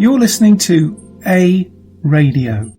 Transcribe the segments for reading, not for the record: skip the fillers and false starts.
You're listening to A Radio.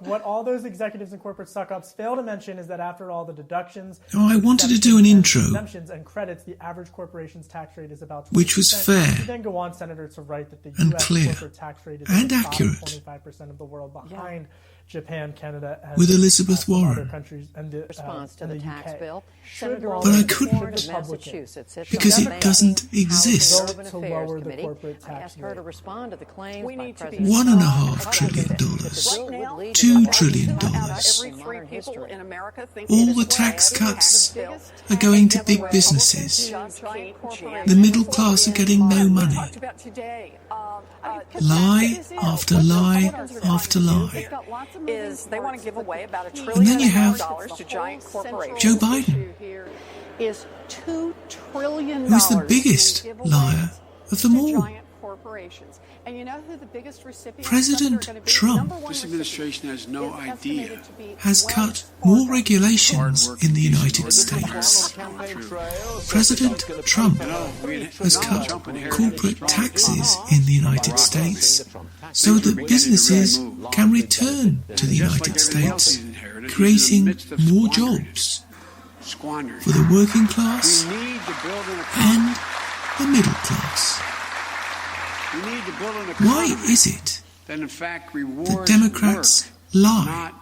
What all those executives and corporate suck-ups fail to mention is that after all the deductions, I wanted to do an intro, exemptions and credits, the average corporation's tax rate is about 20%. Which was fair, then go on, Senator, to write that the and U.S. clear, corporate tax rate is and about accurate, 25% of the world, behind Japan, Canada, and with Elizabeth Warren. Other countries, and the response to the tax bill. But I couldn't, because it doesn't exist. To lower the corporate tax I asked her to respond to the claims by President $1.5 trillion, $2 trillion. All the tax cuts are going to big businesses. The middle class are getting no money. Lie after lie after lie. And then you have Joe Biden, who's the biggest liar of them all. And you know who the biggest recipient President Trump this administration has no idea has cut more regulations in the United States. President Trump has cut corporate taxes in the United States so that businesses can return to the United States, creating more jobs for the working class and the middle class. Why is it that Democrats lie?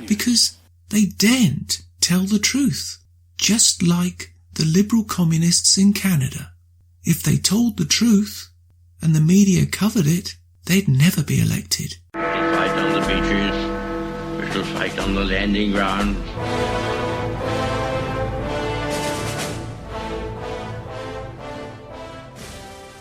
Because they daren't tell the truth, just like the liberal communists in Canada. If they told the truth and the media covered it, they'd never be elected. We shall fight on the beaches, we shall fight on the landing grounds.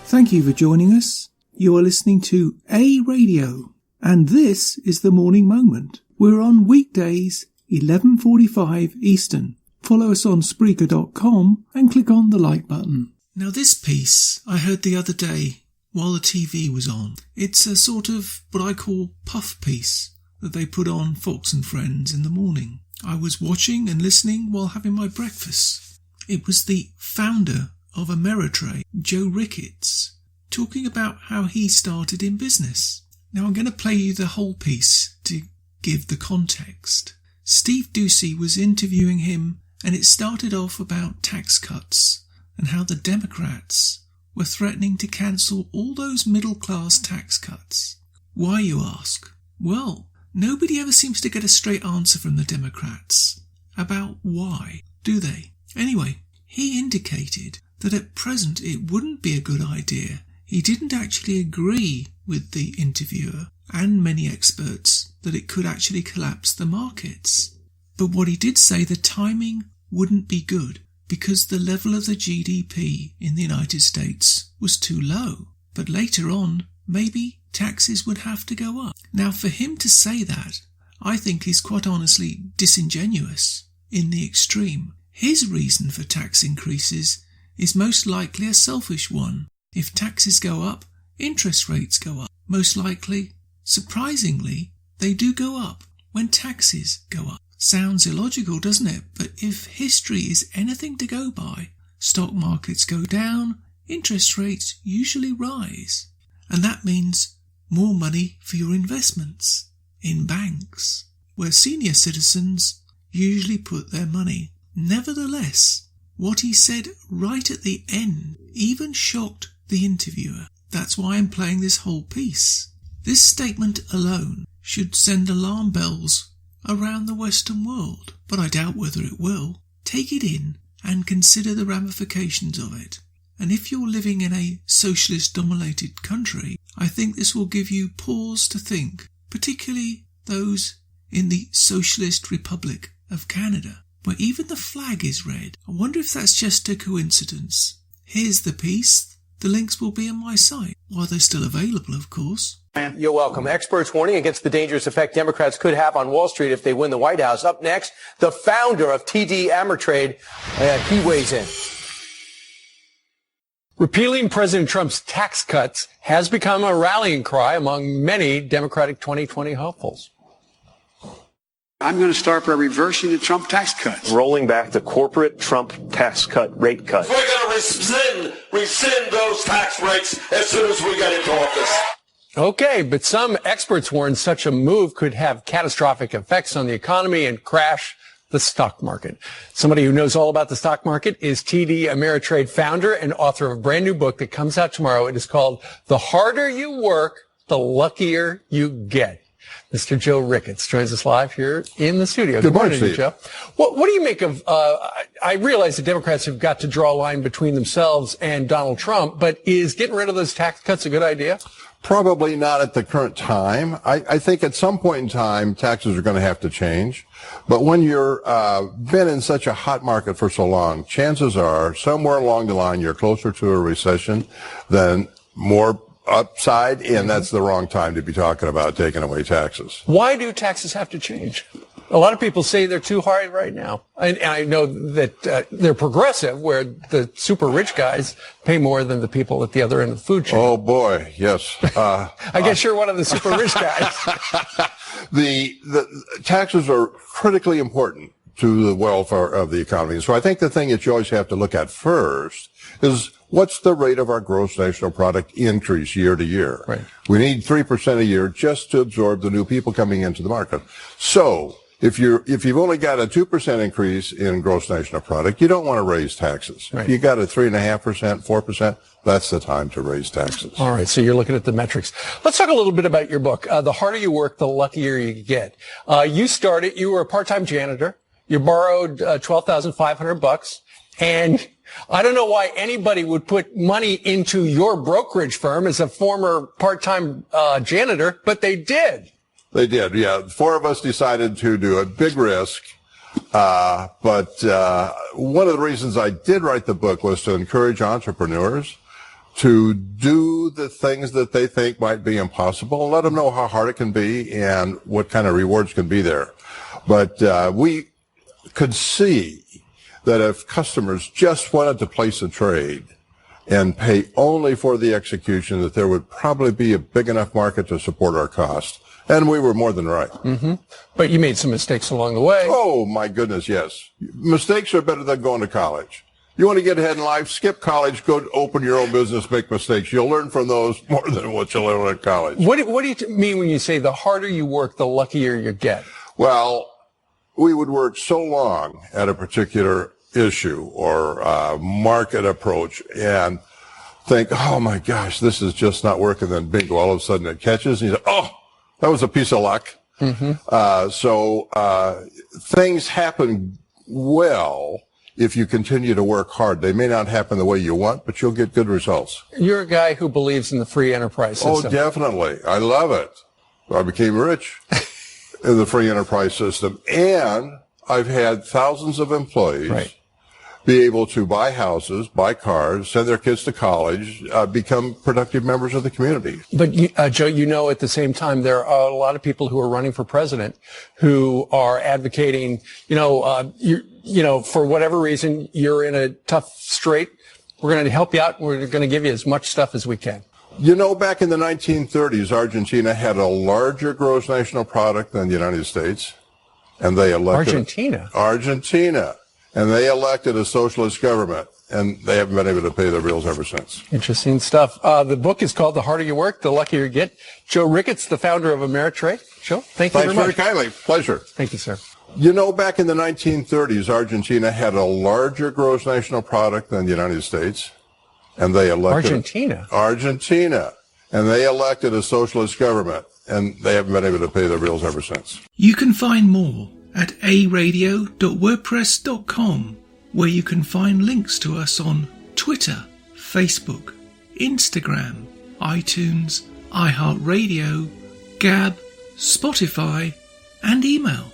Thank you for joining us. You are listening to A Radio, and this is The Morning Moment. We're on weekdays, 11:45 Eastern. Follow us on Spreaker.com and click on the like button. Now this piece I heard the other day while the TV was on. It's a sort of what I call puff piece that they put on Fox and Friends in the morning. I was watching and listening while having my breakfast. It was the founder of Ameritrade, Joe Ricketts, talking about how he started in business. Now I'm going to play you the whole piece to give the context. Steve Doocy was interviewing him, and it started off about tax cuts and how the Democrats were threatening to cancel all those middle-class tax cuts. Why, you ask? Well, nobody ever seems to get a straight answer from the Democrats about why, do they? Anyway, he indicated that at present it wouldn't be a good idea. He didn't actually agree with the interviewer and many experts that it could actually collapse the markets. But what he did say, the timing wouldn't be good because the level of the GDP in the United States was too low. But later on, maybe taxes would have to go up. Now, for him to say that, I think is quite honestly disingenuous in the extreme. His reason for tax increases is most likely a selfish one. If taxes go up, interest rates go up. Most likely, surprisingly, they do go up when taxes go up. Sounds illogical, doesn't it? But if history is anything to go by, stock markets go down, interest rates usually rise. And that means more money for your investments in banks, where senior citizens usually put their money. Nevertheless, what he said right at the end even shocked the interviewer. That's why I'm playing this whole piece. This statement alone should send alarm bells around the Western world, but I doubt whether it will. Take it in and consider the ramifications of it. And if you're living in a socialist-dominated country, I think this will give you pause to think, particularly those in the Socialist Republic of Canada, where even the flag is red. I wonder if that's just a coincidence. Here's the piece. The links will be on my site, while they're still available, of course. You're welcome. Experts warning against the dangerous effect Democrats could have on Wall Street if they win the White House. Up next, the founder of TD Ameritrade, he weighs in. Repealing President Trump's tax cuts has become a rallying cry among many Democratic 2020 hopefuls. I'm going to start by reversing the Trump tax cuts. Rolling back the corporate Trump tax cut rate cut. We're going to rescind those tax rates as soon as we get into office. Okay, but some experts warn such a move could have catastrophic effects on the economy and crash the stock market. Somebody who knows all about the stock market is TD Ameritrade founder and author of a brand new book that comes out tomorrow. It is called The Harder You Work, the Luckier You Get. Mr. Joe Ricketts joins us live here in the studio. Good morning, Steve. Joe. What do you make of, I realize the Democrats have got to draw a line between themselves and Donald Trump, but is getting rid of those tax cuts a good idea? Probably not at the current time. I think at some point in time, taxes are going to have to change. But when you're been in such a hot market for so long, chances are somewhere along the line you're closer to a recession than more upside, and that's the wrong time to be talking about taking away taxes. Why do taxes have to change? A lot of people say they're too high right now. And I know that they're progressive, where the super rich guys pay more than the people at the other end of the food chain. Oh, boy, yes. I guess you're one of the super rich guys. The taxes are critically important to the welfare of the economy. So I think the thing that you always have to look at first is what's the rate of our gross national product increase year to year? Right. We need 3% a year just to absorb the new people coming into the market. So if you've only got a 2% increase in gross national product, you don't want to raise taxes. Right. If you got a 3.5%, 4%, that's the time to raise taxes. All right, so you're looking at the metrics. Let's talk a little bit about your book. The harder you work, the luckier you get. You were a part-time janitor. You borrowed $12,500, and I don't know why anybody would put money into your brokerage firm as a former part-time janitor, but they did. They did, yeah. 4 of us decided to do a big risk. But one of the reasons I did write the book was to encourage entrepreneurs to do the things that they think might be impossible and let them know how hard it can be and what kind of rewards can be there. But we could see that if customers just wanted to place a trade and pay only for the execution, that there would probably be a big enough market to support our cost. And we were more than right. Mm-hmm. But you made some mistakes along the way. Oh, my goodness, yes. Mistakes are better than going to college. You want to get ahead in life, skip college, go open your own business, make mistakes. You'll learn from those more than what you'll learn at college. What do you mean when you say the harder you work, the luckier you get? Well, we would work so long at a particular issue or market approach and think, oh, my gosh, this is just not working. Then bingo, all of a sudden it catches and you say, oh, that was a piece of luck. Mm-hmm. So things happen well if you continue to work hard. They may not happen the way you want, but you'll get good results. You're a guy who believes in the free enterprise system. Oh, definitely. I love it. I became rich in the free enterprise system. And I've had thousands of employees be able to buy houses, buy cars, send their kids to college, become productive members of the community. But, Joe, at the same time, there are a lot of people who are running for president who are advocating, for whatever reason, you're in a tough strait. We're going to help you out. We're going to give you as much stuff as we can. Back in the 1930s, Argentina had a larger gross national product than the United States. And they elected Argentina. And they elected a socialist government, and they haven't been able to pay their bills ever since. Interesting stuff. The book is called The Harder You Work, the Luckier You Get. Joe Ricketts, the founder of Ameritrade. Joe, thank you very much. Thanks very kindly. Pleasure. Thank you, sir. Back in the 1930s, Argentina had a larger gross national product than the United States. And they elected Argentina. And they elected a socialist government, and they haven't been able to pay their bills ever since. You can find more at aradio.wordpress.com, where you can find links to us on Twitter, Facebook, Instagram, iTunes, iHeartRadio, Gab, Spotify, and email.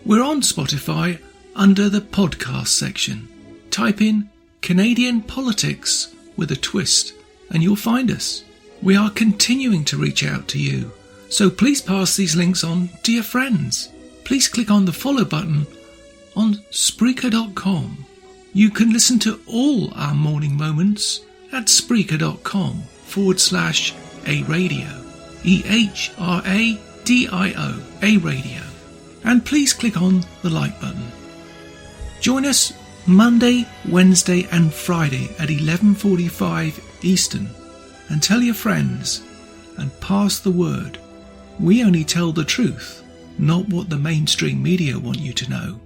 We're on Spotify under the podcast section. Type in Canadian Politics with a twist and you'll find us. We are continuing to reach out to you, so please pass these links on to your friends. Please click on the follow button on Spreaker.com. You can listen to all our morning moments at Spreaker.com/A-Radio, EHRADIO, A-Radio. And please click on the like button. Join us Monday, Wednesday and Friday at 11:45 Eastern, and tell your friends and pass the word. We only tell the truth, not what the mainstream media want you to know.